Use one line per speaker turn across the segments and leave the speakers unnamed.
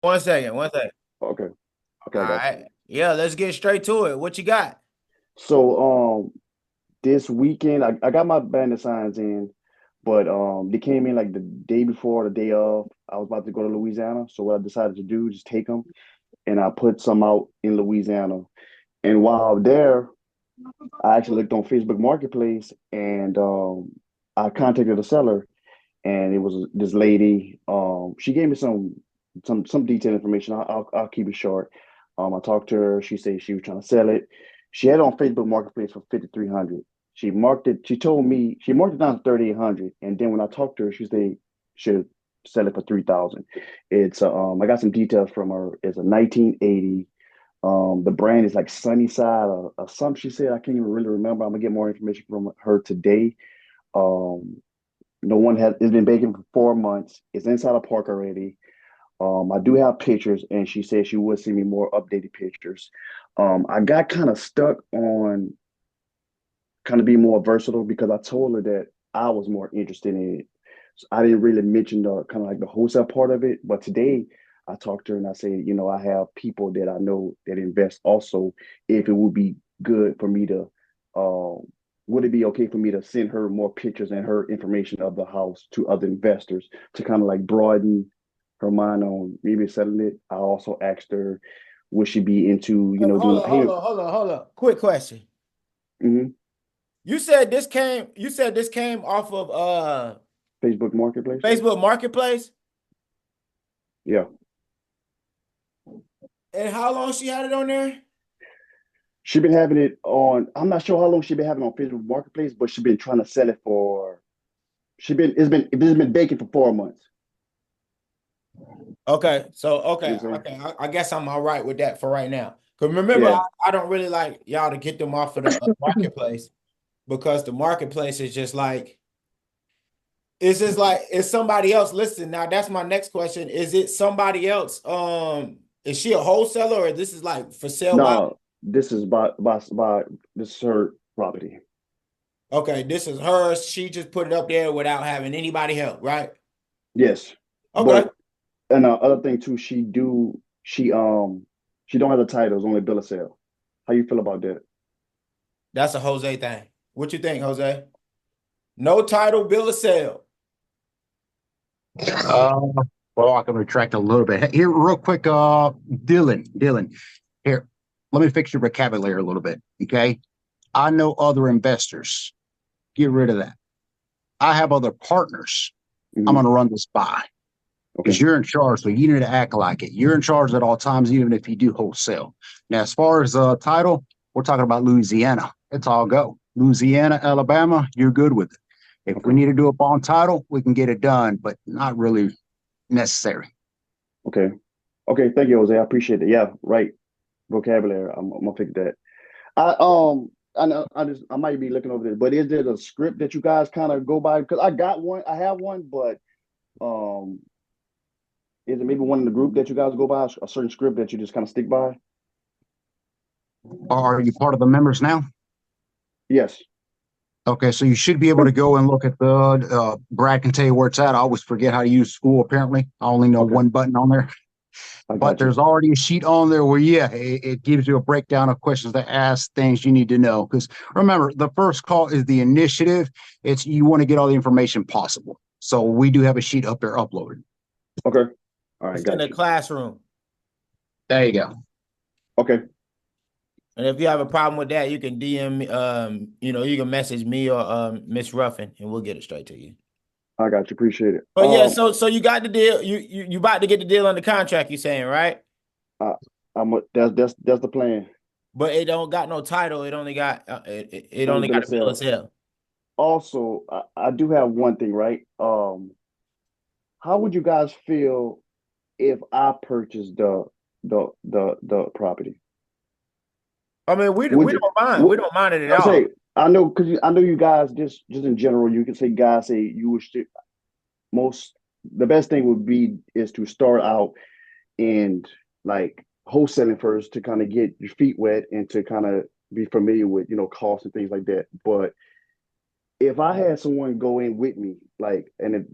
One second, one second.
Okay. Okay,
All
I got you.
right. Yeah, let's get straight to it. What you got?
So this weekend I got my bandit signs in, but they came in like the day before, the day of. I was about to go to Louisiana, so what I decided to do is just take them and I put some out in Louisiana. And while there, I actually looked on Facebook Marketplace and I contacted the seller, and it was this lady. She gave me some detailed information. I'll keep it short. I talked to her. She said she was trying to sell it. She had it on Facebook Marketplace for 5,300. She marked it. She told me she marked it down to 3,800. And then when I talked to her, she said she should sell it for 3,000. It's I got some details from her. It's a 1980. The brand is like Sunnyside or something. She said I can't even really remember. I'm gonna get more information from her today. Um, no one has. It's been baking for 4 months. It's inside a park already. I do have pictures, and she said she would send me more updated pictures. I got kind of stuck on kind of being more versatile because I told her that I was more interested in it. So I didn't really mention the kind of like the wholesale part of it. But today I talked to her and I said, I have people that I know that invest also. If it would be good for me to, would it be okay for me to send her more pictures and her information of the house to other investors to kind of like broaden her mind on maybe selling it? I also asked her, would she be into, doing
Hold
a
on, hold
payment?
on, hold on, hold on. Quick question.
Mhm.
You said this came off of
Facebook Marketplace.
Facebook Marketplace.
Yeah.
And how long she had it on there?
She been having it on. I'm not sure how long she been having it on Facebook Marketplace, but she been trying to sell it for. She been it's been baking for 4 months.
Okay, so
You
okay,
know what I'm saying?
okay. I guess I'm all right with that for right now. Because remember,
Yeah.
I don't really like y'all to get them off of the marketplace because the marketplace is just like it's just like it's somebody else listed. Now that's my next question. Is it somebody else? Is she a wholesaler or this is like for sale by?
No, this is by this is her property.
Okay, this is hers. She just put it up there without having anybody help, right?
Yes,
Okay,
but and other thing too, she don't have the titles, only bill of sale. How you feel about that?
that's a Jose thing. What you think, Jose? No title, bill of sale.
Uh, well, I can retract a little bit. Here, real quick, Dylan, here, let me fix your vocabulary a little bit. Okay. I know other investors. Get rid of that. I have other partners. I'm
Hmm.
going to run this by because
Okay.
you're in charge. So you need to act like it. You're in charge at all times, even if you do wholesale. Now, as far as title, we're talking about Louisiana. It's all go. Louisiana, Alabama, you're good with it. If we
Okay.
need to do a bond title, we can get it done, but not really necessary.
Okay. Okay. Thank you, Jose. I appreciate it. Yeah. Right. Vocabulary. I'm gonna fix that. I know I might be looking over this, but is there a script that you guys kind of go by? Because I got one, I have one, but um, is it maybe one in the group that you guys go by, a certain script that you just kind of stick by?
Are you part of the members now?
Yes,
Okay, so you should be able to go and look at the Brad can tell you where it's at. I always forget how to use school, apparently. I only know
okay,
one button on there,
I
but
got you.
there's already a sheet on there where, yeah, it gives you a breakdown of questions to ask, things you need to know. Because remember, the first call is the initiative. It's you want to get all the information possible. So we do have a sheet up there uploaded.
Okay, all right,
It's in
got
the
you.
classroom.
There you go.
Okay,
And if you have a problem with that, you can DM me, you can message me or Miss Ruffin and we'll get it straight to you.
I got you. Appreciate it.
But yeah, so you got the deal. You about to get the deal on the contract, you saying, right?
I, that's the plan.
But it don't got no title. It only got it
Only
only
bill
got
of
a bill of
sale.
sale.
Also, I do have one thing, right? How would you guys feel if I purchased the property?
I mean, we
Would you?
don't mind. We
What,
don't mind it at
I
all.
say I know because I know you guys just in general. You can say guys say you wish to most the best thing would be is to start out and like wholesaling first to kind of get your feet wet and to kind of be familiar with costs and things like that. But if I had someone go in with me, like, and it,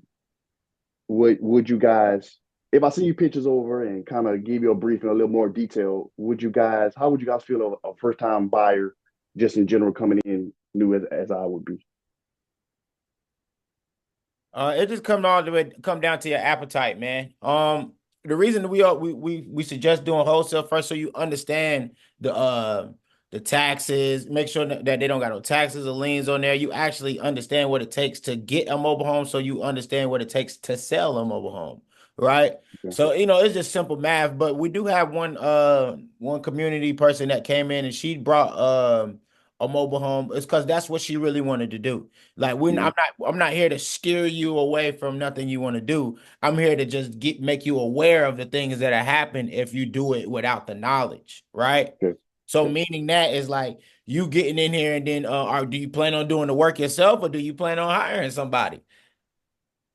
would you guys? if I send you pictures over and kind of give you a brief and a little more detail, how would you guys feel of a first time buyer just in general coming in new as I would be?
It just come down to your appetite, man. The reason we suggest doing wholesale first, so you understand the taxes, make sure that they don't got no taxes or liens on there. You actually understand what it takes to get a mobile home, so you understand what it takes to sell a mobile home, right?
Okay.
So it's just simple math. But we do have one community person that came in and she brought a mobile home. It's because that's what she really wanted to do. Like
Mhm.
I'm not here to steer you away from nothing you want to do. I'm here to just make you aware of the things that happen if you do it without the knowledge, right?
Okay.
So
Okay.
meaning that is like you getting in here and then do you plan on doing the work yourself or do you plan on hiring somebody?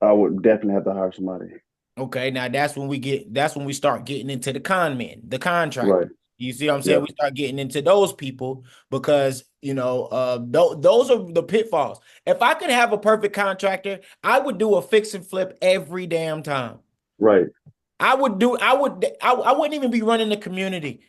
I would definitely have to hire somebody.
Okay, now that's when we start getting into the con men, the
Right.
contractor. You see what I'm saying?
Yeah.
We start getting into those people because those are the pitfalls. If I could have a perfect contractor, I would do a fix and flip every damn time.
Right.
I wouldn't even be running the community.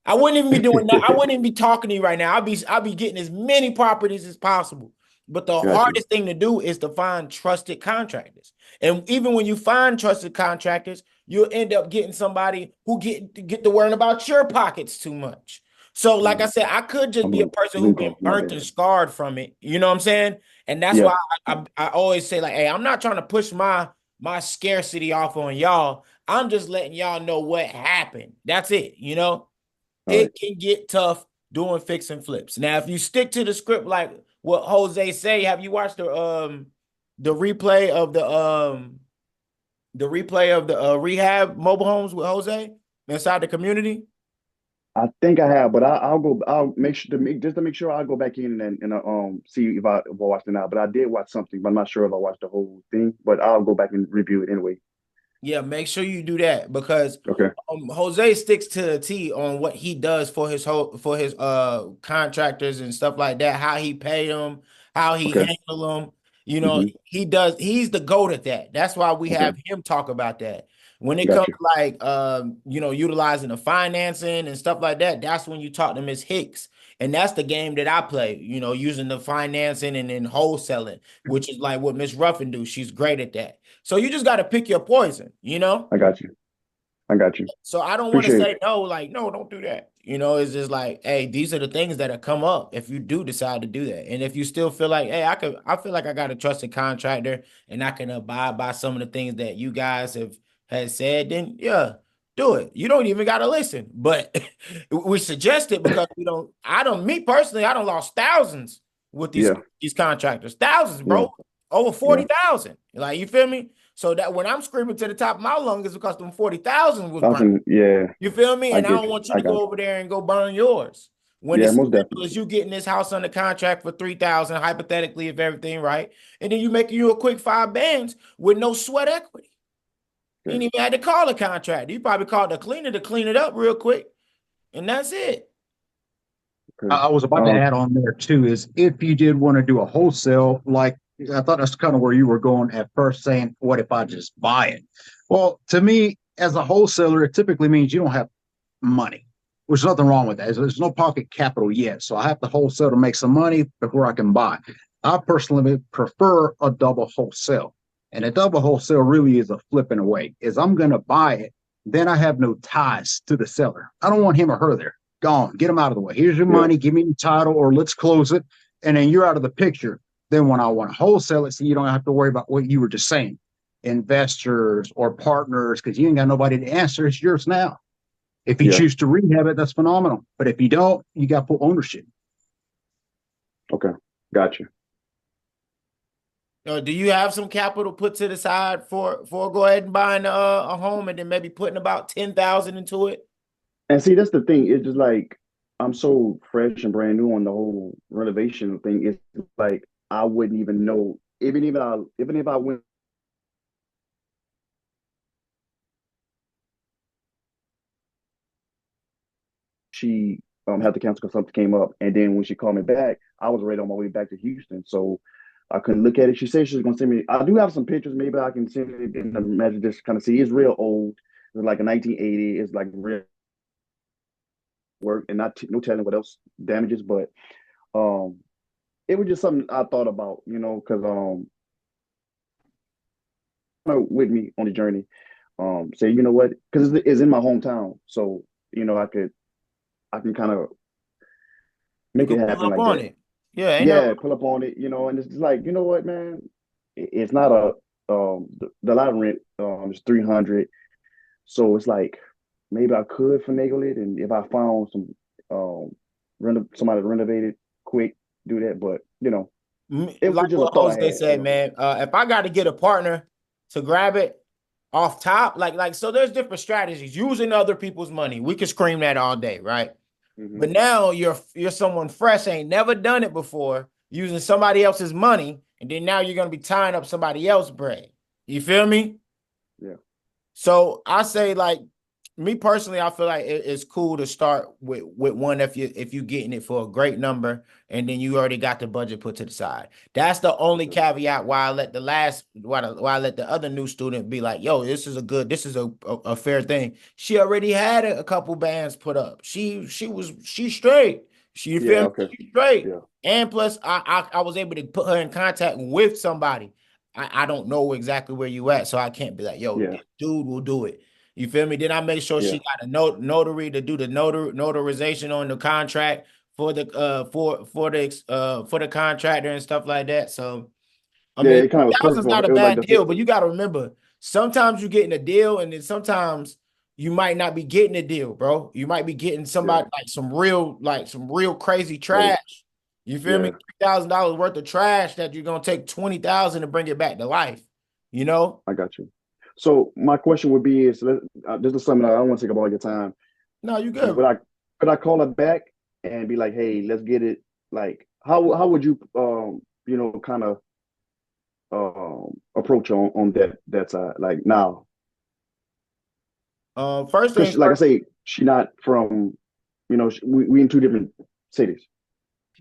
I wouldn't even be doing that. I wouldn't even be talking to you right now. I'll be getting as many properties as possible. But the
Got you.
hardest thing to do is to find trusted contractors. And even when you find trusted contractors, you'll end up getting somebody who get to worrying about your pockets too much. So, like I
Mm.
said, I could just
I'm
be a
gonna
person who
lean
been
close to my
burnt and
dad.
scarred from it. You know what I'm saying? And that's
Yeah.
why I always say, like, hey, I'm not trying to push my scarcity off on y'all. I'm just letting y'all know what happened. That's it.
All right.
It can get tough doing fix and flips. Now, if you stick to the script like what Jose say, have you watched the replay of the rehab mobile homes with Jose inside the community?
I think I have, but I'll go. I'll make sure to make sure I'll go back in and see if I watched it now. But I did watch something, but I'm not sure if I watched the whole thing. But I'll go back and review it anyway.
Yeah, make sure you do that because
Okay.
Jose sticks to the T on what he does for his contractors and stuff like that, how he pay them, how he
Okay.
handle them.
Hmm.
He's the GOAT at that. That's why we
Okay.
have him talk about that. When it
Got
comes
you.
to like utilizing the financing and stuff like that, that's when you talk to Miss Hicks. And that's the game that I play, using the financing and then wholesaling, which is like what Miss Ruffin do. She's great at that. So you just got to pick your poison.
I got you. I got you.
So I don't want to
Appreciate it.
say no, like, no, don't do that. It's just like, hey, these are the things that have come up if you do decide to do that. And if you still feel like, hey, I feel like I got a trusted contractor and I can abide by some of the things that you guys have had said, then yeah, do it. You don't even gotta listen. But we suggest it because me personally, I don't lost thousands with these
Yeah.
these contractors. Thousands,
Yeah.
bro. Over
Yeah.
40,000. Like, you feel me? So that when I'm screaming to the top of my lungs, it's because them 40,000 was burnt.
Thousand. Yeah.
You feel me?
I
And I
get
don't
you.
want you
I
to
got
go
you.
over there and go burn yours. When
Yeah.
it's as
Most
simple
definitely.
as you getting this house under contract for 3,000, hypothetically, if everything right, and then you making you a quick 5 bands with no sweat equity. You
Okay.
ain't even had to call a contractor. You probably called the cleaner to clean it up real quick, and that's it.
Okay.
I was about to add on there too is if you did want to do a wholesale, like I thought that's kind of where you were going at first, saying, what if I just buy it? Well, to me, as a wholesaler, it typically means you don't have money, which is nothing wrong with that. There's no pocket capital yet. So I have to wholesale to make some money before I can buy. I personally prefer a double wholesale. And a double wholesale really is a flipping away, is I'm going to buy it. Then I have no ties to the seller. I don't want him or her there. Gone. Get them out of the way. Here's your
Yeah.
money. Give me the title or let's close it. And then you're out of the picture. Then when I want to wholesale it, so you don't have to worry about what you were just saying, investors or partners, because you ain't got nobody to answer. It's yours now. If you
Yeah.
choose to rehab it, that's phenomenal. But if you don't, you got full ownership.
Okay. Got you.
Do you have some capital put to the side for go ahead and buying a home and then maybe putting about 10,000 into it?
And see, that's the thing. It's just like I'm so fresh and brand new on the whole renovation thing. It's like I wouldn't even know. Even if I went, she had to cancel because something came up, and then when she called me back, I was already on my way back to Houston. So I couldn't look at it. She said she was gonna send me. I do have some pictures. Maybe I can send it in the message just kind of see. It's real old. It's like a 1980. It's like real work and no telling what else damages. But um, it was just something I thought about, because with me on the journey. Say, you know what? Because it's in my hometown, so I can kind of
You
make it
could pull
happen
up
like
on
that.
it. Yeah, ain't no.
Yeah, pull up on it, and it's just like, you know what, man? It's not a the lot rent is 300, so it's like maybe I could finagle it, and if I found some somebody to renovate it quick, do that. But it was
Like
just a
what
thought I
Jose
had.
said, man. If I got to get a partner to grab it off top, so there's different strategies. Using other people's money, we could scream that all day, right?
Hmm.
But now you're someone fresh, ain't never done it before, using somebody else's money, and then now you're gonna be tying up somebody else's bread. You feel me?
Yeah,
So I say, like, me personally, I feel like it's cool to start with one if you getting it for a great number, and then you already got the budget put to the side. That's the only
okay.
caveat why I let the other new student be like, yo, this is a fair thing. She already had a couple bands put up. She's straight. She
Yeah,
feel me?
okay.
She's straight.
Yeah,
And plus, I was able to put her in contact with somebody. I don't know exactly where you at, so I can't be like, yo,
yeah,
this dude will do it. You feel me? Then I make sure
yeah.
she got a notary to do the notarization on the contract for the for the contractor and stuff like that. So I
Yeah,
mean,
it kind of was perfect
3,000 is
for her.
not a
It was like
bad
the
deal, but you got to remember, sometimes you getting a deal, and then sometimes you might not be getting a deal, bro. You might be getting
yeah,
somebody like some real crazy
right.
trash. You feel me?
Yeah,
$3,000 worth of trash that you're gonna take 20,000 to bring it back to life. You know?
I got you. So my question would be this is something I don't want to take up all your time.
No, you good,
Would
bro.
I could I call her back and be like, hey, let's get it? Like, how would you kind of approach on that side? Like now,
First
because
things
like I
first.
say, she not from, we in two different cities.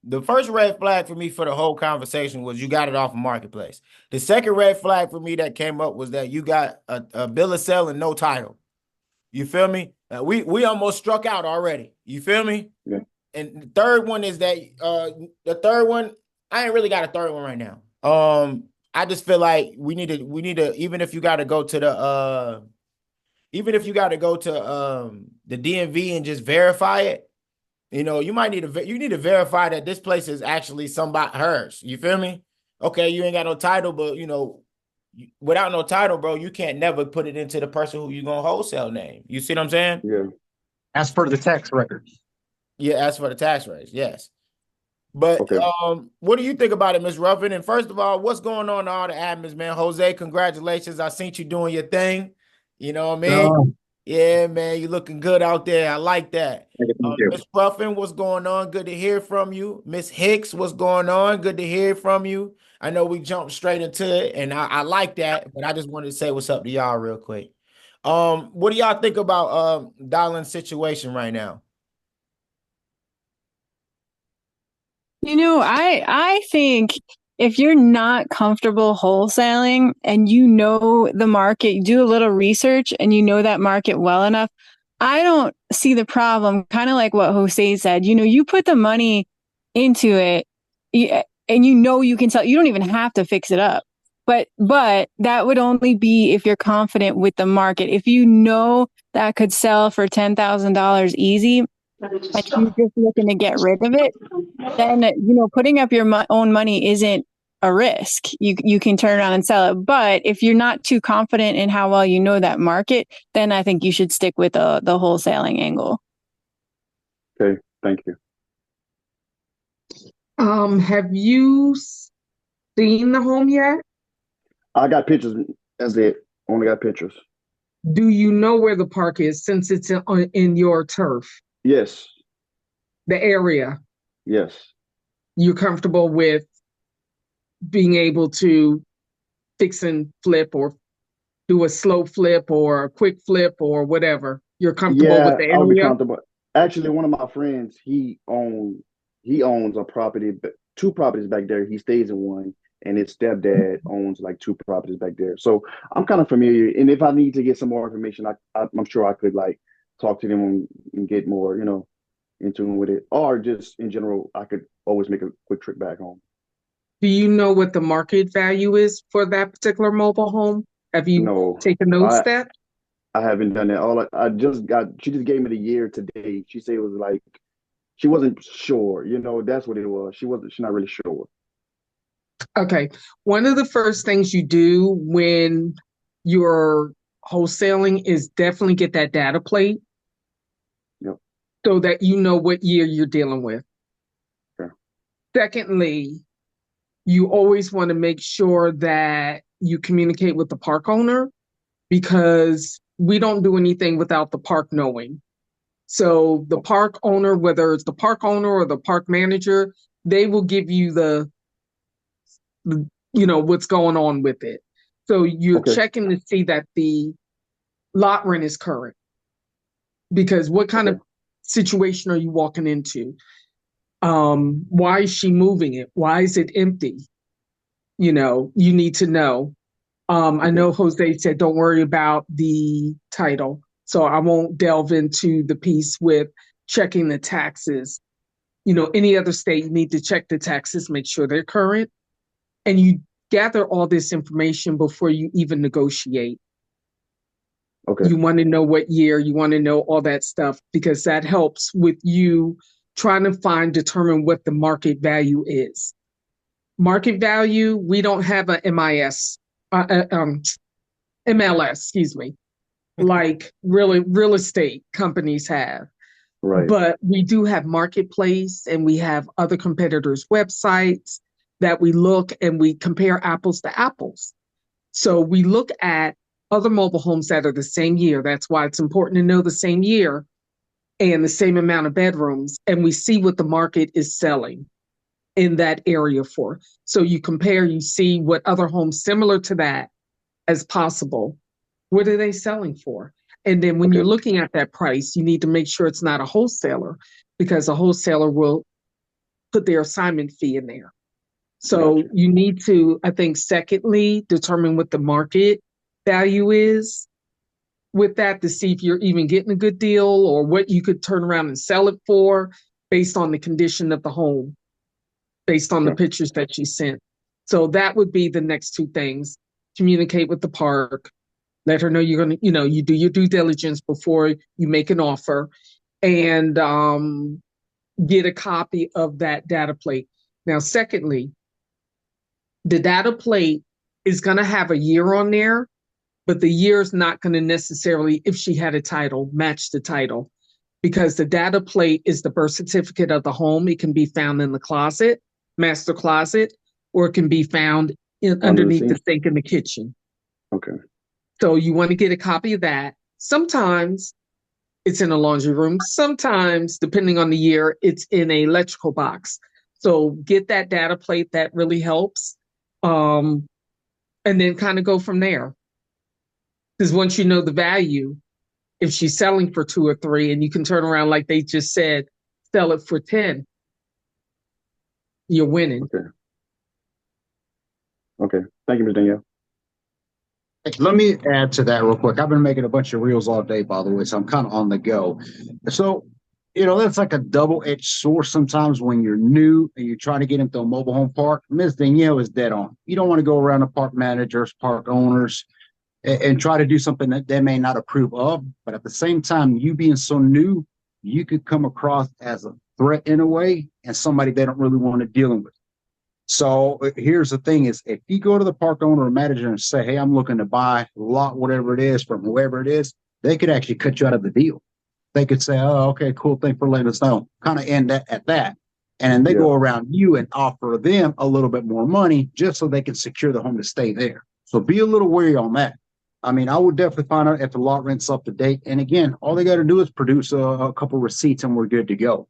The first red flag for me for the whole conversation was you got it off a marketplace. The second red flag for me that came up was that you got a bill of sale and no title. You feel me? We almost struck out already. You feel me?
Yeah,
And the third one is that the third one, I ain't really got a third one right now. I just feel like we need to even if you got to go to the DMV and just verify it. You might need to verify that this place is actually somebody hers. You feel me? Okay, you ain't got no title, but without no title, bro, you can't never put it into the person who you gonna wholesale name. You see what I'm saying?
yeah.
As per the tax records.
Yeah, as for the tax rates, yes. But
Okay.
what do you think about it, Miss Ruffin? And first of all, what's going on to all the admins, man? Jose, congratulations. I seen you doing your thing. You know what I mean?
Um,
Yeah, man, you looking good out there. I like that.
thank you.
Miss Ruffin, what's going on? Good to hear from you. Miss Hicks, what's going on? Good to hear from you. I know we jumped straight into it, and I like that, but I just wanted to say what's up to y'all real quick. What do y'all think about Darlin's situation right now?
I think if you're not comfortable wholesaling and you know the market, you do a little research and you know that market well enough, I don't see the problem. Kind of like what Jose said, you put the money into it and you can sell, you don't even have to fix it up. But that would only be if you're confident with the market. If you know that could sell for $10,000 easy and you're just looking to get rid of it, then putting up your own money isn't a risk. You can turn around and sell it. But if you're not too confident in how well you know that market, then I think you should stick with the wholesaling angle.
Okay. Thank you.
Have you seen the home yet?
I got pictures. That's it. Only got pictures.
Do you know where the park is since it's in your turf,
Yes.
the area?
Yes.
You're comfortable with being able to fix and flip or do a slow flip or a quick flip or whatever? You're comfortable with
Yeah,
the
I would be
area?
comfortable. Actually, one of my friends, he owns a property, two properties back there. He stays in one. and his stepdad owns like 2 properties back there. So I'm kind of familiar. And if I need to get some more information, I'm sure I could like talk to them and get more, in tune with it. Or just in general, I could always make a quick trip back home.
Do you know what the market value is for that particular mobile home? Have you
No,
taken notes
I
of that?
I haven't done that. I just got. She just gave me the year today. She said it was like she wasn't sure. That's what it was. She wasn't. She's not really sure.
Okay. One of the first things you do when you're wholesaling is definitely get that data plate
Yep.
so that you know what year you're dealing with.
Okay.
Secondly, you always want to make sure that you communicate with the park owner because we don't do anything without the park knowing. So the park owner, whether it's the park owner or the park manager, they will give you the what's going on with it. So you're
Okay.
checking to see that the lot rent is current. Because what kind
Okay.
of situation are you walking into? Why is she moving it? Why is it empty? You need to know. I know Jose said don't worry about the title. So I won't delve into the piece with checking the taxes. Any other state, you need to check the taxes, make sure they're current. And you gather all this information before you even negotiate.
Okay.
You want to know what year, you want to know all that stuff because that helps with you trying to determine what the market value is. Market value, we don't have a MLS, excuse me, like real estate companies have.
Right.
But we do have marketplace and we have other competitors' websites that we look and we compare apples to apples. So we look at other mobile homes that are the same year. That's why it's important to know the same year and the same amount of bedrooms. And we see what the market is selling in that area for. So you compare, you see what other homes similar to that as possible. What are they selling for? And then when you're looking at that price, you need to make sure it's not a wholesaler because a wholesaler will put their assignment fee in there. So you need to, I think, secondly, determine what the market value is with that to see if you're even getting a good deal or what you could turn around and sell it for based on the condition of the home, based on the pictures that you sent. So that would be the next two things. Communicate with the park, let her know you're going to, you do your due diligence before you make an offer and get a copy of that data plate. Now, secondly, the data plate is going to have a year on there, but the year is not going to necessarily, if she had a title, match the title because the data plate is the birth certificate of the home. It can be found in the closet, master closet, or it can be found underneath the sink in the kitchen.
Okay.
So you want to get a copy of that. Sometimes it's in a laundry room. Sometimes, depending on the year, it's in an electrical box. So get that data plate. That really helps. And then kind of go from there. Because once you know the value, if she's selling for 2 or 3 and you can turn around, like they just said, sell it for 10, you're winning.
Okay. Thank you, Ms. Danielle.
Let me add to that real quick. I've been making a bunch of reels all day, by the way, so I'm kind of on the go. So, that's like a double-edged sword sometimes when you're new and you're trying to get into a mobile home park. Ms. Danielle is dead on. You don't want to go around to park managers, park owners, and try to do something that they may not approve of. But at the same time, you being so new, you could come across as a threat in a way and somebody they don't really want to deal with. So here's the thing is if you go to the park owner or manager and say, hey, I'm looking to buy a lot, whatever it is from whoever it is, they could actually cut you out of the deal. They could say, oh, okay, cool. Thanks for letting us know. Kind of end at that. And then they go around you and offer them a little bit more money just so they can secure the home to stay there. So be a little wary on that. I mean, I would definitely find out if the lot rent's up to date. And again, all they got to do is produce a couple receipts and we're good to go.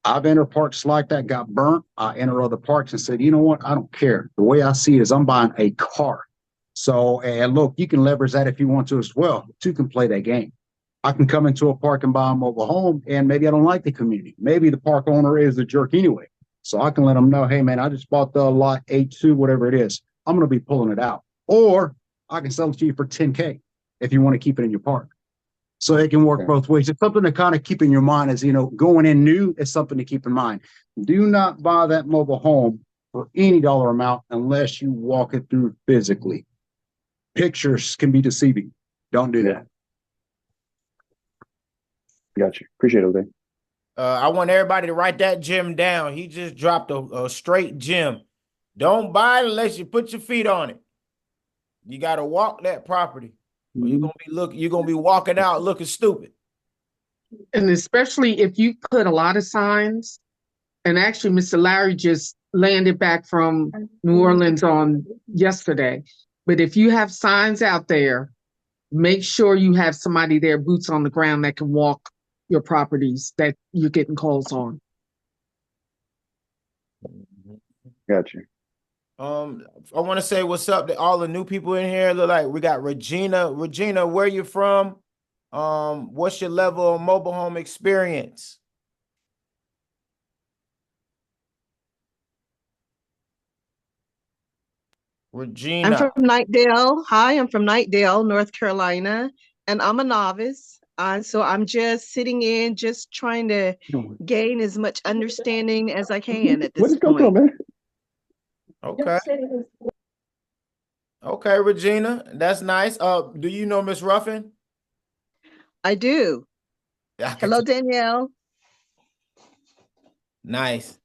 I've entered parks like that, got burnt. I entered other parks and said, you know what? I don't care. The way I see it is I'm buying a car. So, and look, you can leverage that if you want to as well. You can play that game. I can come into a park and buy a mobile home and maybe I don't like the community. Maybe the park owner is a jerk anyway. So I can let them know, hey man, I just bought the lot 82, whatever it is. I'm going to be pulling it out. Or I can sell it to you for 10K if you want to keep it in your park. So it can work both ways. It's something to kind of keep in your mind as, going in new is something to keep in mind. Do not buy that mobile home for any dollar amount unless you walk it through physically. Pictures can be deceiving. Don't do that.
Got you. Appreciate it, Jose.
I want everybody to write that gem down. He just dropped a straight gem. Don't buy it unless you put your feet on it. You got to walk that property. Or you're gonna be walking out looking stupid.
And especially if you put a lot of signs, and actually Mr. Larry just landed back from New Orleans on yesterday. But if you have signs out there, make sure you have somebody there, boots on the ground, that can walk your properties that you're getting calls on.
Got you.
I want to say what's up to all the new people in here. Look like we got Regina. Regina, where you from? What's your level of mobile home experience? Regina.
I'm from Nightdale. Hi, I'm from Nightdale, North Carolina, and I'm a novice. So I'm just sitting in, just trying to gain as much understanding as I can at
Where's
this
it come from,
point.
man?
Okay. Okay, Regina, that's nice. Do you know Miss Ruffin?
I do. Hello, Danielle.
Nice.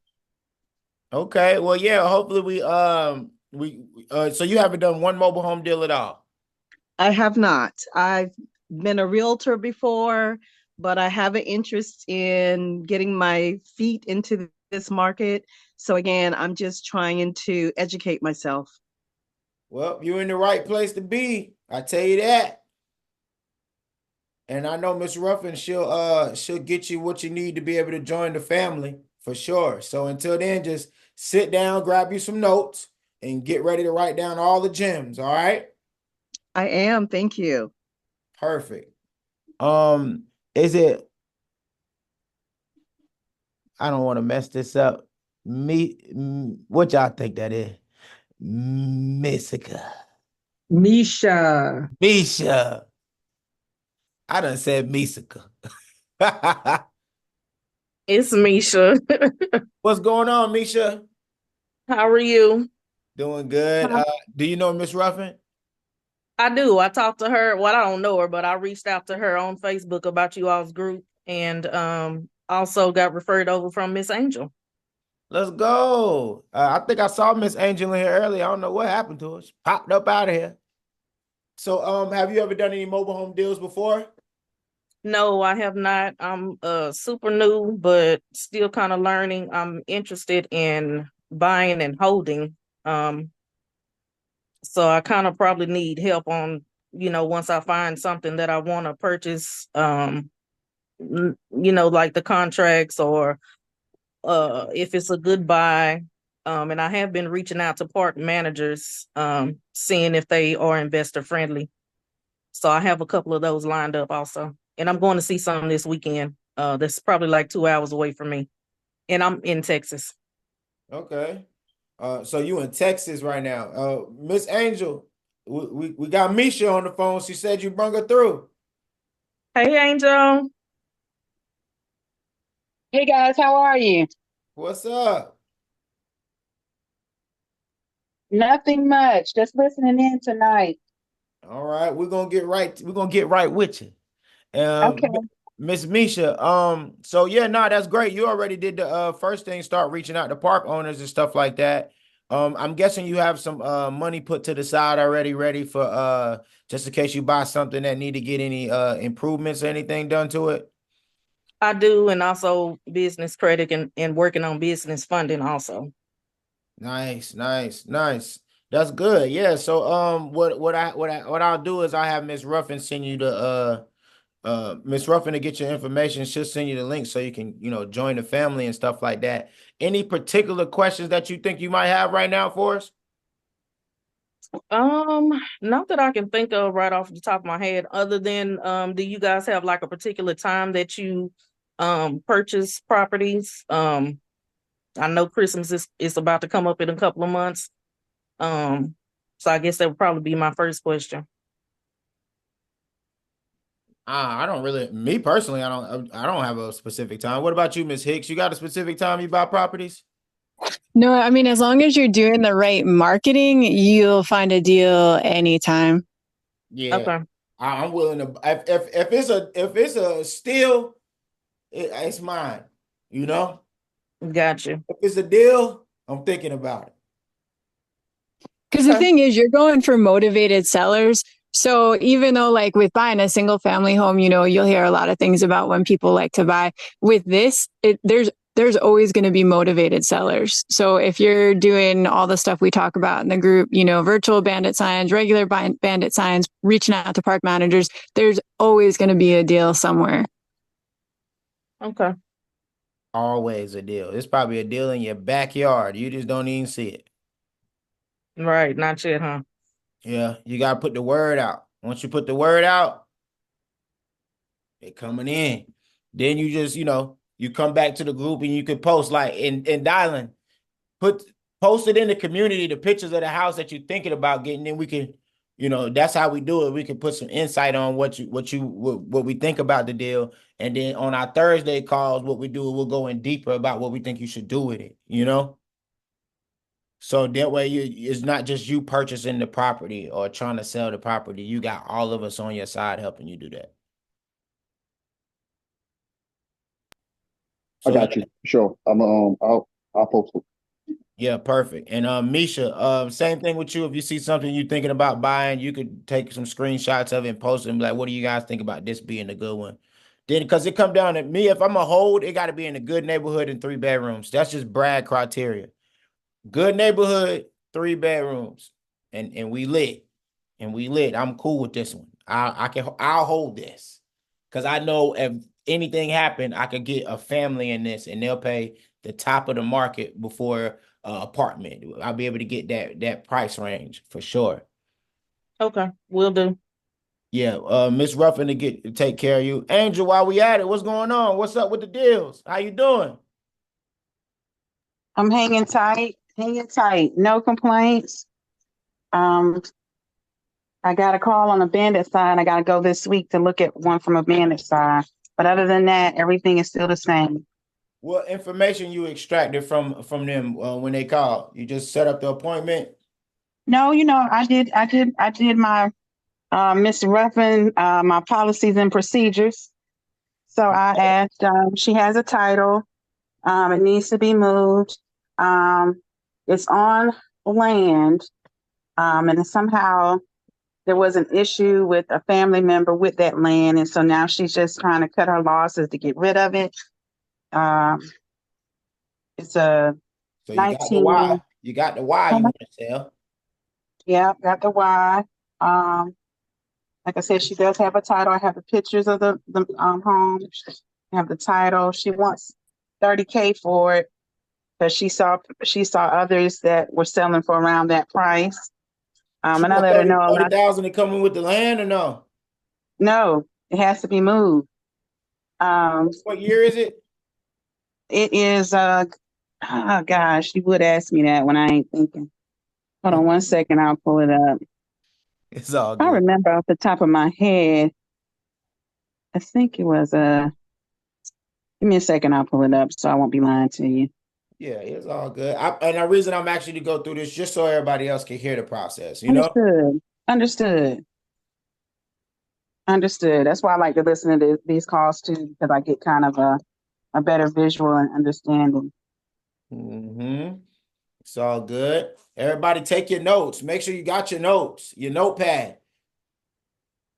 Okay, well, yeah, hopefully so you haven't done one mobile home deal at all?
I have not. I've been a realtor before, but I have an interest in getting my feet into this market. So again, I'm just trying to educate myself.
Well, you're in the right place to be. I tell you that. And I know Miss Ruffin, she'll get you what you need to be able to join the family for sure. So until then, just sit down, grab you some notes, and get ready to write down all the gems. All right.
I am. Thank you.
Perfect. Is it? I don't want to mess this up. What y'all think that is? Misha. Misha. I done said Misika.
It's Misha.
What's going on, Misha?
How are you?
Doing good. Do you know Miss Ruffin?
I do. I talked to her. Well, I don't know her, but I reached out to her on Facebook about you all's group, and also got referred over from Miss Angel.
Let's go. I think I saw Miss Angel in here earlier. I don't know what happened to her. She popped up out of here. So, have you ever done any mobile home deals before?
No, I have not. I'm super new, but still kind of learning. I'm interested in buying and holding. So I kind of probably need help on, once I find something that I want to purchase, like the contracts, or if it's a good buy. And I have been reaching out to park managers, seeing if they are investor friendly. So I have a couple of those lined up also. And I'm going to see some this weekend. That's probably like 2 hours away from me. And I'm in Texas.
Okay. So you in Texas right now. Miss Angel, we got Misha on the phone. She said you brought her through.
Hey, Angel.
Hey guys, how are you?
What's up?
Nothing much. Just listening in tonight.
All right, we're gonna get right with you.
Okay.
Miss Misha, so yeah, no, that's great. You already did the first thing, start reaching out to park owners and stuff like that. I'm guessing you have some money put to the side already, ready for just in case you buy something that need to get any improvements or anything done to it.
I do, and also business credit and working on business funding also.
Nice. That's good. Yeah. So what I'll do is I have Miss Ruffin send you the Miss Ruffin to get your information. She'll send you the link so you can, join the family and stuff like that. Any particular questions that you think you might have right now for us?
Not that I can think of right off the top of my head, other than do you guys have like a particular time that you purchase properties? I know Christmas is about to come up in a couple of months. So I guess that would probably be my first question.
I don't really, me personally, I don't have a specific time. What about you, Miss Hicks? You got a specific time you buy properties?
No, I mean, as long as you're doing the right marketing, you'll find a deal anytime.
Yeah,
Okay,
I'm willing to. If it's a steal, it's mine. You know,
got you.
if it's a deal, I'm thinking about it.
Because the thing is, you're going for motivated sellers. So even though like with buying a single family home, you'll hear a lot of things about when people like to buy. With this, there's always going to be motivated sellers. So if you're doing all the stuff we talk about in the group, virtual bandit signs, regular bandit signs, reaching out to park managers, there's always going to be a deal somewhere.
Okay.
Always a deal. It's probably a deal in your backyard. You just don't even see it.
Right, not yet, huh?
Yeah, you gotta put the word out. Once you put the word out, it coming in. Then you just, you come back to the group and you can post like in dialing, post it in the community, the pictures of the house that you're thinking about getting. Then we can, that's how we do it. We can put some insight on what we think about the deal. And then on our Thursday calls, what we do, we'll go in deeper about what we think you should do with it, So that way it's not just you purchasing the property or trying to sell the property. You got all of us on your side helping you do that.
I
So
got you. Sure. I'll post it.
yeah, perfect. And Misha, same thing with you. If you see something you're thinking about buying, you could take some screenshots of it and post them. Like, what do you guys think about this being a good one? Then, because it come down to me, if I'm a hold, it got to be in a good neighborhood and 3 bedrooms. That's just Brad criteria. Good neighborhood, 3 bedrooms, and we lit, I'm cool with this one. I'll hold this because I know if anything happened, I could get a family in this, and they'll pay the top of the market before apartment. I'll be able to get that price range for sure.
Okay, will do.
Yeah, Miss Ruffin to take care of you. Angel, while we at it, what's going on? What's up with the deals? How you doing?
I'm hanging tight, no complaints. I got a call on a bandit side. I got to go this week to look at one from a bandit side. But other than that, everything is still the same.
What information you extracted from them when they called? You just set up the appointment?
No, I did my Miss Ruffin, my policies and procedures. So I asked, she has a title. It needs to be moved. It's on land. And somehow there was an issue with a family member with that land. And so now she's just trying to cut her losses to get rid of it. It's a
So you
19.
got the why. You got the why you want to sell.
Yeah, got the why. Like I said, she does have a title. I have the pictures of the home. I have the title. She wants $30K for it, but she saw others that were selling for around that price.
She
And I
want
let her know
30,000 to come in with the land or no?
no, it has to be moved.
What year is it?
It is oh gosh, you would ask me that when I ain't thinking. Hold on one second, I'll pull it up.
It's all
I
good.
remember off the top of my head. I think it was give me a second, I'll pull it up so I won't be lying to you.
Yeah, it's all good. And the reason I'm actually to go through this just so everybody else can hear the process,
Understood. That's why I like to listen to these calls too, because I get kind of a better visual and understanding.
Mm-hmm. It's all good. Everybody take your notes. Make sure you got your notes, your notepad.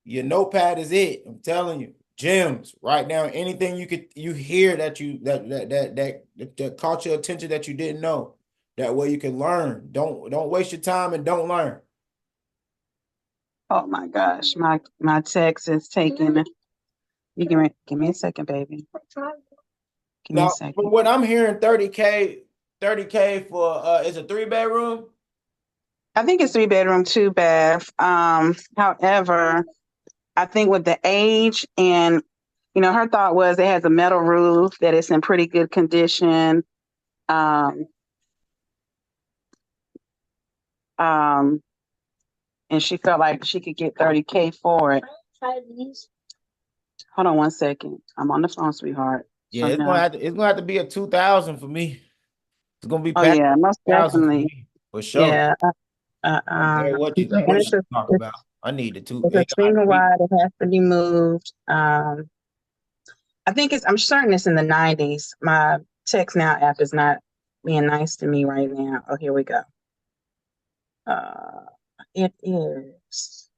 Your notepad is it. I'm telling you. Gems. Write down anything you hear that caught your attention that you didn't know. That way you can learn. Don't waste your time and don't learn.
Oh my gosh, my text is taking. You give me a second, baby. Give me a
Now,
second.
from what I'm hearing, 30K for is a 3 bedroom.
I think it's 3 bedroom, 2 bath. However, I think with the age and her thought was it has a metal roof, that it's in pretty good condition. Um, and she felt like she could get 30K for it. Hold on one second. I'm on the phone, sweetheart.
Yeah,
So now,
it's gonna have to be a 2,000 for me. It's gonna be
oh
past
yeah, most
1,000 for
definitely.
me for sure.
Yeah.
I don't care what you
And
talk about. I need the two.
it's a
It gotta
single
be.
wide. It has to be moved. I think I'm certain it's in the 90s. My text now app is not being nice to me right now. Oh, here we go. It is.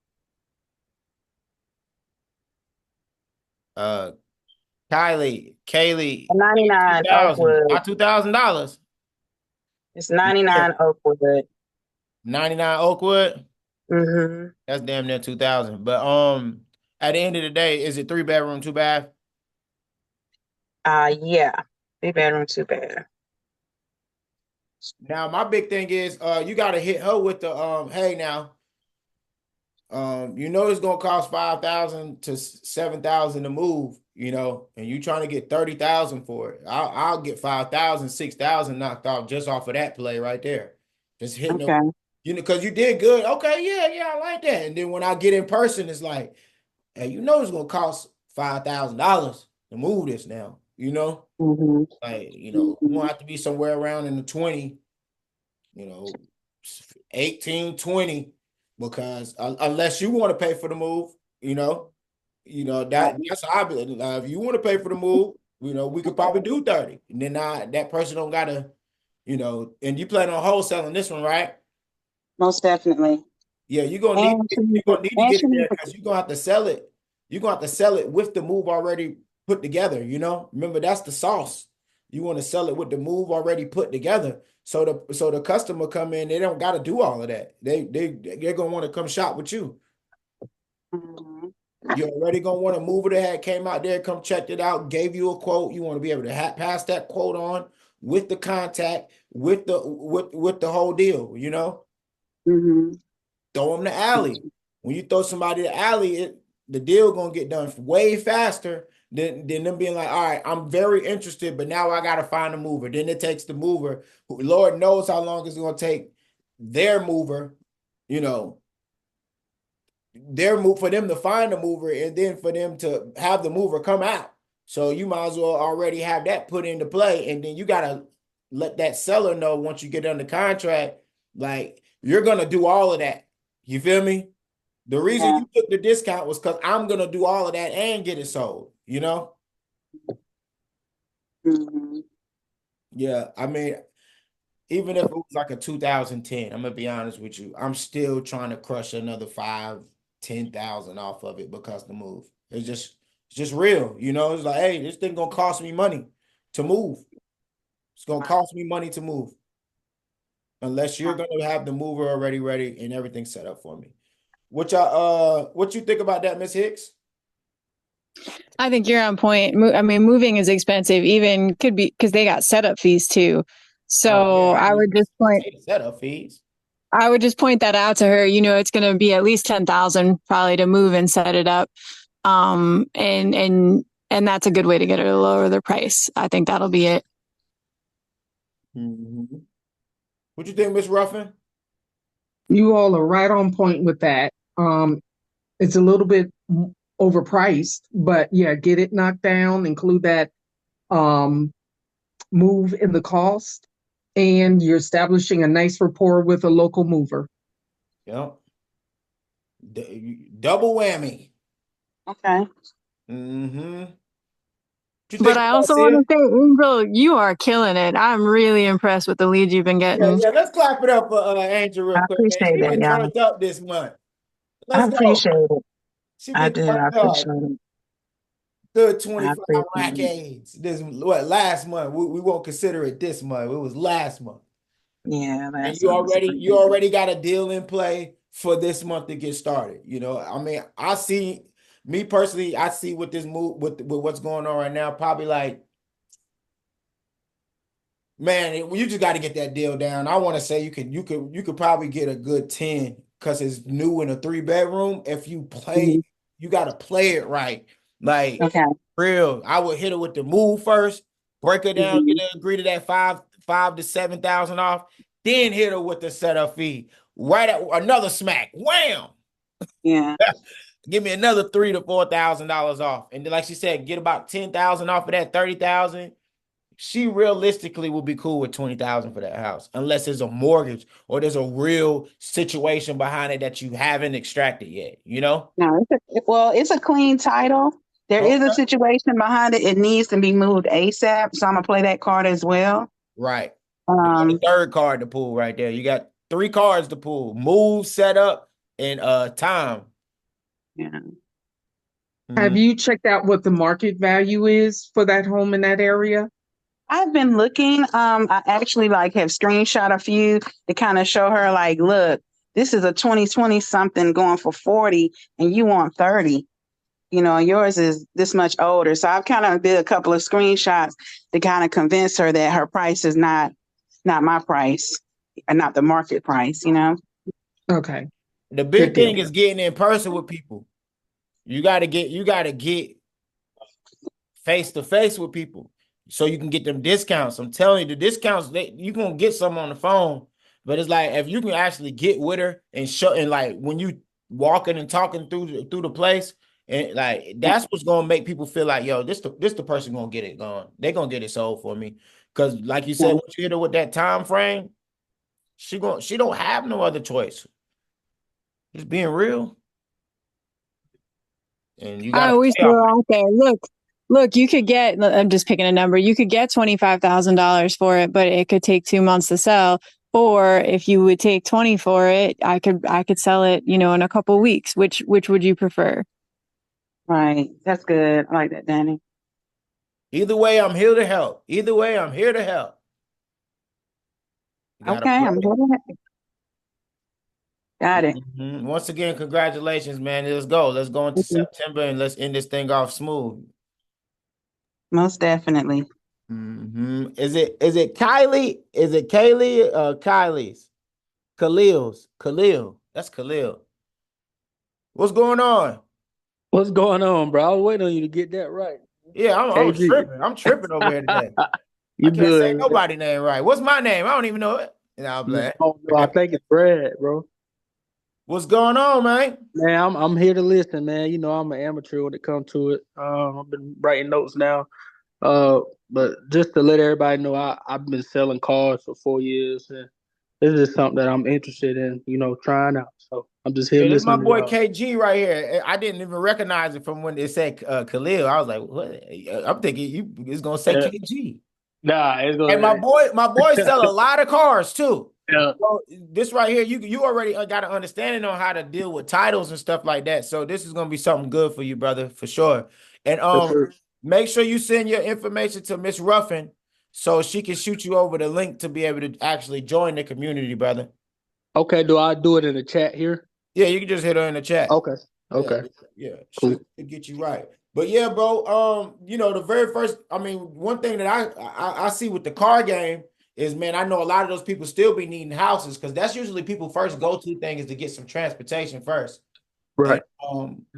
Kaylee,
99
$2,000,
Oakwood.
not $2,000.
It's 99 Oakwood.
99 Oakwood.
Mm-hmm.
That's damn near 2,000. But at the end of the day, is it 3-bedroom, 2-bath?
Yeah. 3 bedroom, 2 bath.
Now my big thing is you gotta hit her with the hey now. You know it's gonna cost 5,000 to 7,000 to move, you know, and you trying to get 30,000 for it. I'll get 5,000, 6,000 knocked off just off of that play right there. Just hitting them,
Okay.
you know, because you did good. Okay, yeah, I like that. And then when I get in person, it's like, hey, you know it's gonna cost $5,000 to move this now, you know?
Mm-hmm.
Like, you know, we gonna have to be somewhere around in the 20, you know, 18, 20, because unless you want to pay for the move, that's how I be. If you want to pay for the move, we could probably do 30. And then that person don't gotta, and you plan on wholesaling this one, right?
Most definitely.
Yeah, you're gonna need to get it there because you're gonna have to sell it. You're gonna have to sell it with the move already put together, Remember, that's the sauce. You want to sell it with the move already put together. So the customer come in, they don't gotta do all of that. They're gonna want to come shop with you.
Mm-hmm.
You're already gonna want to move it ahead, came out there, come checked it out, gave you a quote. You want to be able to pass that quote on with the contact, with the whole deal,
Mm-hmm.
Throw them the alley. When you throw somebody the alley, the deal gonna get done way faster than them being like, all right, I'm very interested, but now I gotta find a mover. Then it takes the mover, who Lord knows how long it's gonna take their mover, for them to find a mover and then for them to have the mover come out. So you might as well already have that put into play, and then you gotta let that seller know once you get under contract, like you're gonna do all of that. You feel me? The reason you took the discount was because I'm gonna do all of that and get it sold,
Mm-hmm.
Yeah, I mean, even if it was like a 2010, I'm gonna be honest with you, I'm still trying to crush another 5,000-10,000 off of it because the move. It's just real, It's like, hey, this thing gonna cost me money to move. It's gonna cost me money to move. Unless you're gonna have the mover already ready and everything set up for me. What you think about that, Miss Hicks?
I think you're on point. I mean, moving is expensive, even could be because they got setup fees too. So I would just point
setup fees.
I would just point that out to her. It's going to be at least 10,000 probably to move and set it up. And that's a good way to get her to lower the price. I think that'll be it.
Mm-hmm. What you think, Miss Ruffin?
You all are right on point with that. It's a little bit overpriced, but yeah, get it knocked down, include that move in the cost, and you're establishing a nice rapport with a local mover.
Yep. Double whammy.
Okay.
Mm-hmm.
But I also want to say, Angel, you are killing it. I'm really impressed with the leads you've been getting.
Yeah, let's clap it up for Angel real quick.
Appreciate
She's been
that,
turned up this month.
I appreciate it.
She's been turned
I
up.
appreciate it.
Good 25 rack aids. Last month. We won't consider it this month. It was last month.
Yeah,
and you already got a deal in play for this month to get started. I mean, I see with this move with what's going on right now, probably like, man, you just got to get that deal down. I want to say you could probably get a good 10 because it's new in a 3-bedroom. If you play, you got to play it right. Like,
okay.
Real. I would hit her with the move first, break her down, get her agree to that 5 to 7,000 off, then hit her with the setup fee. Right at another smack. Wham!
Yeah.
Give me another $3,000 to $4,000 off. And then, like she said, get about 10,000 off of that, 30,000. She realistically will be cool with 20,000 for that house, unless there's a mortgage or there's a real situation behind it that you haven't extracted yet, you know?
No, it's a clean title. There is a
Okay.
situation behind it. It needs to be moved ASAP. So I'm gonna play that card as well.
Right. You got a third card to pull right there. You got 3 cards to pull: move, setup, and time.
Yeah.
Have you checked out what the market value is for that home in that area?
I've been looking. I actually have screenshot a few to kind of show her look, this is a 2020 something going for 40 and you want 30. Yours is this much older. So I've kind of did a couple of screenshots to kind of convince her that her price is not my price and not the market price,
Okay.
The big
Good deal.
thing is getting in person with people. You gotta get face to face with people so you can get them discounts. I'm telling you, the discounts, you gonna get some on the phone, but it's like if you can actually get with her and show, and when you walking and talking through the place, and that's what's gonna make people feel like, yo, this the person gonna get it going. They're gonna get it sold for me. Because like you said, once you hit her with that time frame, she don't have no other choice. Just being real. And you
I
got
always throw out there, look, you could get, I'm just picking a number, you could get $25,000 for it, but it could take 2 months to sell. Or if you would take 20 for it, I could sell it, in a couple weeks. Which would you prefer?
Right. That's good. I like that, Danny.
Either way, I'm here to help. Either way, I'm here to help.
Okay, I'm good at it. Got it.
Once again, congratulations, man. Let's go. Let's go into September and let's end this thing off smooth.
Most definitely.
Is it Kylie? Is it Kaylee? Kylie's? Khalil's? Khalil. That's Khalil. What's going on?
What's going on, bro? I was waiting on you to get that right.
Yeah, I'm tripping. I'm tripping over here today.
You
I can't
good,
say
man.
nobody's name right. What's my name? I don't even know it. I'm playing.
No, I think it's Brad, bro.
What's going on, man?
Man, I'm here to listen, man. I'm an amateur when it comes to it. I've been writing notes now. But just to let everybody know, I've been selling cars for 4 years, and this is something that I'm interested in, trying out. So I'm just here
This is my
listening.
boy KG right here. I didn't even recognize it from when it said Khalil. I was like, what? I'm thinking it's gonna say KG.
Nah, it's gonna.
And my boy sell a lot of cars too.
Yeah.
So this right here, you already got an understanding on how to deal with titles and stuff like that. So this is gonna be something good for you, brother, for sure. And make sure you send your information to Miss Ruffin so she can shoot you over the link to be able to actually join the community, brother.
Okay, do I do it in the chat here?
Yeah, you can just hit her in the chat.
Okay.
Yeah.
Cool.
To get you right. But yeah, bro, the very first, one thing that I see with the car game is, man, I know a lot of those people still be needing houses because that's usually people first go-to thing is to get some transportation first.
Right.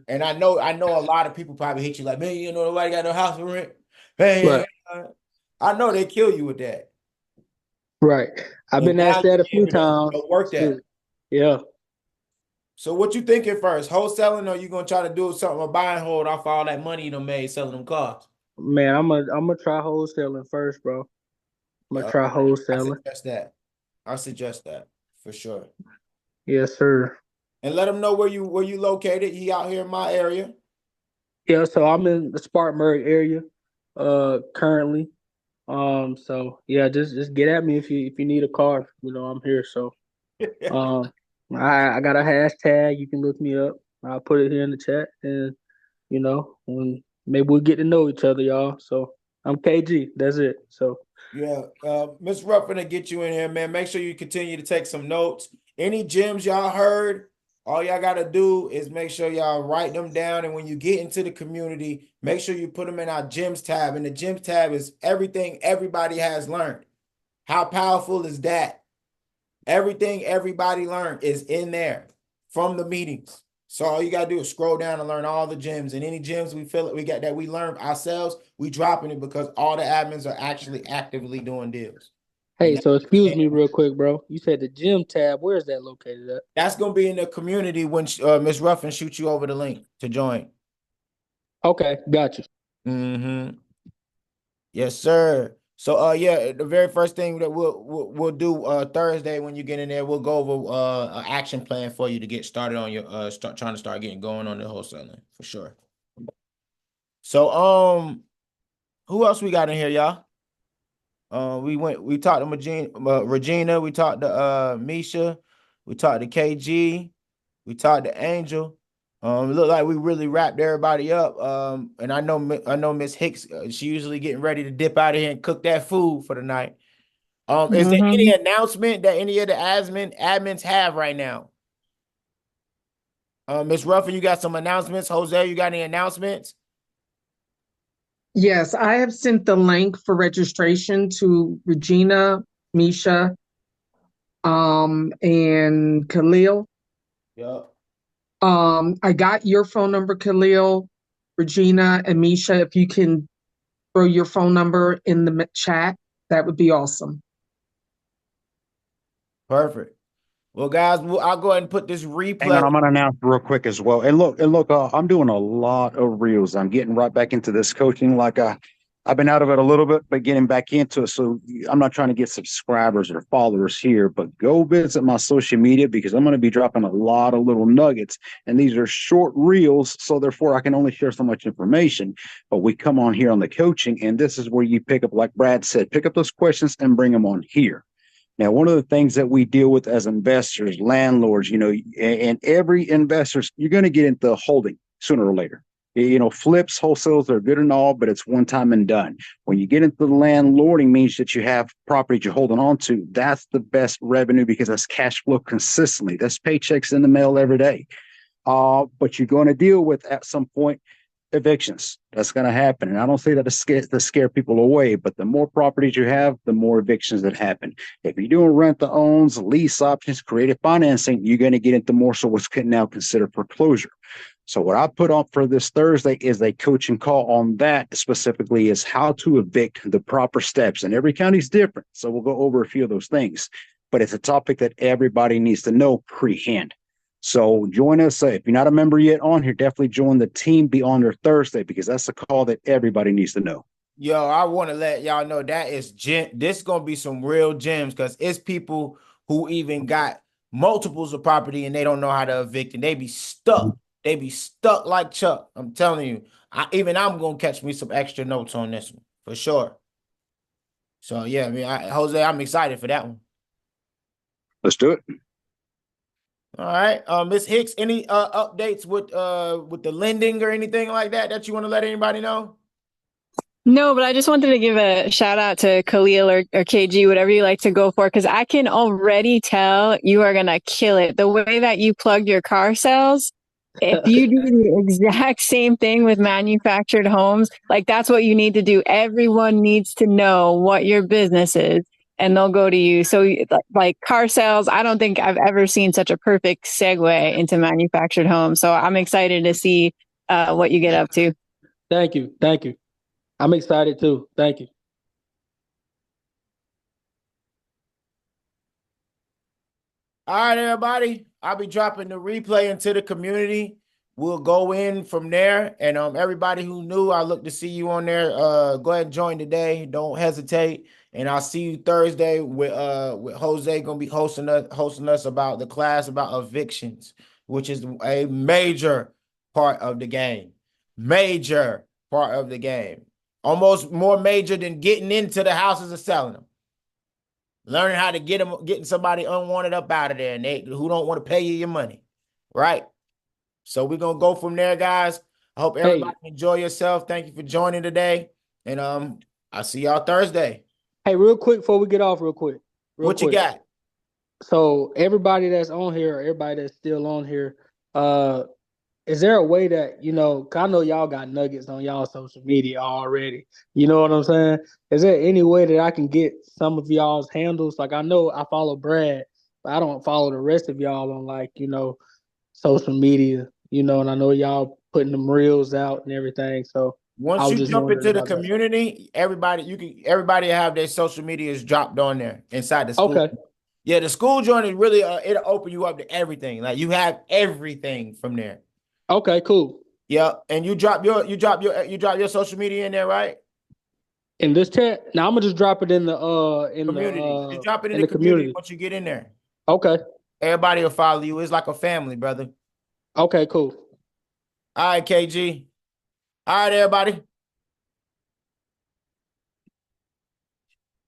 And I know a lot of people probably hit you like, man, nobody got no house for rent. Hey, I know they kill you with that.
Right. I've been asked that a few times.
Work that.
Yeah.
So what you thinking first? Wholesaling, or you gonna try to do something a buy and hold off all that money you made selling them cars?
Man, I'm gonna try wholesaling first, bro. I'm gonna try wholesaling.
I suggest that for sure.
Yes, sir.
And let them know where you located. He out here in my area.
Yeah, so I'm in the Spartanburg area, currently. So yeah, just get at me if you need a car. I'm here. So, I got a hashtag. You can look me up. I'll put it here in the chat, and when maybe we'll get to know each other, y'all. So I'm KG. That's it. So
yeah, Miss Ruffin to get you in here, man. Make sure you continue to take some notes. Any gems y'all heard, all y'all got to do is make sure y'all write them down. And when you get into the community, make sure you put them in our gems tab. And the gems tab is everything everybody has learned. How powerful is that? Everything everybody learned is in there from the meetings. So all you got to do is scroll down and learn all the gems. And any gems we feel we got that we learned ourselves, we dropping it because all the admins are actually actively doing deals.
Hey,
And
so excuse me real quick, bro. You said the gym tab. Where is that located at?
that's gonna be in the community when Miss Ruffin shoots you over the link to join.
Okay, got you.
Mm-hmm. Yes, sir. So yeah, the very first thing that we'll do Thursday when you get in there, we'll go over an action plan for you to get started on your start trying to start getting going on the wholesaling for sure. So who else we got in here, y'all? We talked to Regina, we talked to Misha, we talked to KG, we talked to Angel. It looked like we really wrapped everybody up. And I know Miss Hicks, she usually getting ready to dip out of here and cook that food for the night. Is there any announcement that any of the admins have right now? Miss Ruffin, you got some announcements. Jose, you got any announcements?
Yes, I have sent the link for registration to Regina, Misha, and Khalil.
Yep.
I got your phone number, Khalil, Regina, and Misha. If you can throw your phone number in the chat, that would be awesome.
Perfect. Well, guys, I'll go ahead and put this
Hang
replay.
on, I'm gonna announce real quick as well. And look, I'm doing a lot of reels. I'm getting right back into this coaching. I've been out of it a little bit, but getting back into it. So I'm not trying to get subscribers or followers here, but go visit my social media because I'm going to be dropping a lot of little nuggets. And these are short reels. So therefore I can only share so much information, but we come on here on the coaching. And this is where you pick up, like Brad said, pick up those questions and bring them on here. Now, one of the things that we deal with as investors, landlords, and every investor, you're going to get into holding sooner or later. Flips, wholesales are good and all, but it's one time and done. When you get into the landlording means that you have property you're holding on to. That's the best revenue because that's cash flow consistently. That's paychecks in the mail every day. But you're going to deal with at some point evictions. That's going to happen. And I don't say that to scare people away, but the more properties you have, the more evictions that happen. If you're doing rent to owns, lease options, creative financing, you're going to get into more so what's now considered foreclosure. So what I put up for this Thursday is a coaching call on that specifically is how to evict, the proper steps. And every county is different. So we'll go over a few of those things. But it's a topic that everybody needs to know pre-hand. So join us. If you're not a member yet on here, definitely join the team. Be on there Thursday because that's a call that everybody needs to know.
Yo, I want to let y'all know that is this gonna be some real gems because it's people who even got multiples of property and they don't know how to evict and they be stuck. They be stuck like Chuck. I'm telling you. I'm gonna catch me some extra notes on this one for sure. So yeah, Jose, I'm excited for that one.
Let's do it.
All right, Miss Hicks, any updates with the lending or anything like that you want to let anybody know?
No, but I just wanted to give a shout out to Khalil or KG, whatever you like to go for, because I can already tell you are gonna kill it. The way that you plug your car sales, if you do the exact same thing with manufactured homes, like that's what you need to do. Everyone needs to know what your business is, and they'll go to you. So, like car sales, I don't think I've ever seen such a perfect segue into manufactured homes. So I'm excited to see what you get up to.
Thank you. I'm excited too. Thank you.
All right, everybody. I'll be dropping the replay into the community. We'll go in from there. And everybody who knew, I look to see you on there. Go ahead and join today. Don't hesitate. And I'll see you Thursday with Jose gonna be hosting us about the class about evictions, which is a major part of the game. Major part of the game. Almost more major than getting into the houses and selling them. Learning how to getting somebody unwanted up out of there and who don't want to pay you your money. Right? So we're gonna go from there, guys. I hope everybody enjoy yourself. Thank you for joining today. And I'll see y'all Thursday.
Hey, real quick before we get off,
What you got?
So everybody that's on here, or everybody that's still on here, is there a way that, 'cause I know y'all got nuggets on y'all social media already. You know what I'm saying? Is there any way that I can get some of y'all's handles? Like I know I follow Brad, but I don't follow the rest of y'all on social media, and I know y'all putting them reels out and everything. So
Once
I was
you
just
jump
wondering
into the
about that.
community, everybody have their social medias dropped on there inside the school.
Okay.
Yeah, the school joint is really it'll open you up to everything. Like you have everything from there.
Okay, cool.
Yeah, and you drop your social media in there, right?
In this chat, now I'm gonna just drop it
Community. Just drop it in
in
the
the
community
community.
once you get in there.
Okay.
Everybody will follow you. It's like a family, brother.
Okay, cool.
All right, KG. All right, everybody.